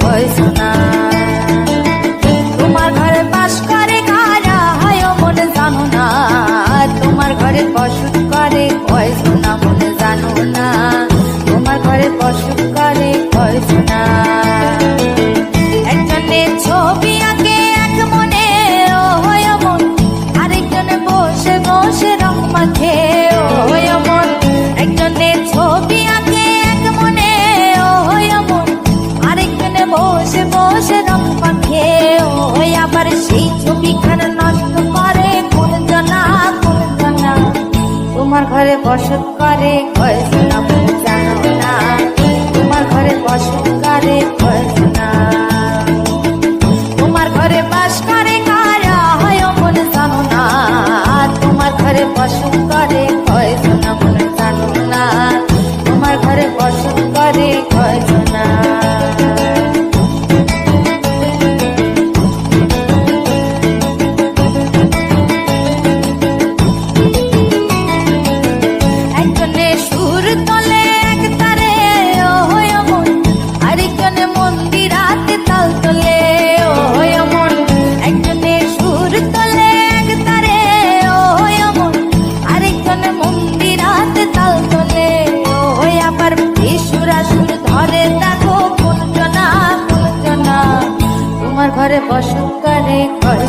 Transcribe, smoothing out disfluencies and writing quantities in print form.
কয় সোনা। তোমার ঘরে বাস করে কারা হয় মনে জানো না, তোমার ঘরে বসত করে কয় সোনা মনে জানো না, তোমার ঘরে বসত করে কয় সোনা। একজনে ছবি আঁকে এক মনে ও হয় মন, আরেকজনে বসে বসে রং মাখে ও হয় মন। একজনে ছবি আঁকে এক মনে ও হয় মন, আরেকজনে বসে বসে রং মাখে ও হয়। আবার সেই ছবিখানা নষ্ট করে কোন জানা কোন জানা, তোমার ঘরে বসত করে কয় সোনা মনে জানো না, তোমার ঘরে বসত করে কয় সোনা। তোমার ঘরে বাস করে কারা হয় মনে জানো না, তোমার ঘরে বসত করে কয় সোনা মনে জানো না, তোমার ঘরে বসত করে কয় সোনা। একজনে সুর তোলে এক তারে ও হয় মন, আরেকজনে মন্দিরাতে তাল তোলে ও হয় মন। একজনে সুর তোলে এক তারে ও হয় মন, আরেকজনে মন্দিরাতে তাল তোলে ও হয়। আবার বেসুরা সুর ধরে দেখো কোন জনা কোন জনা, তোমার ঘরে বসত করে কয়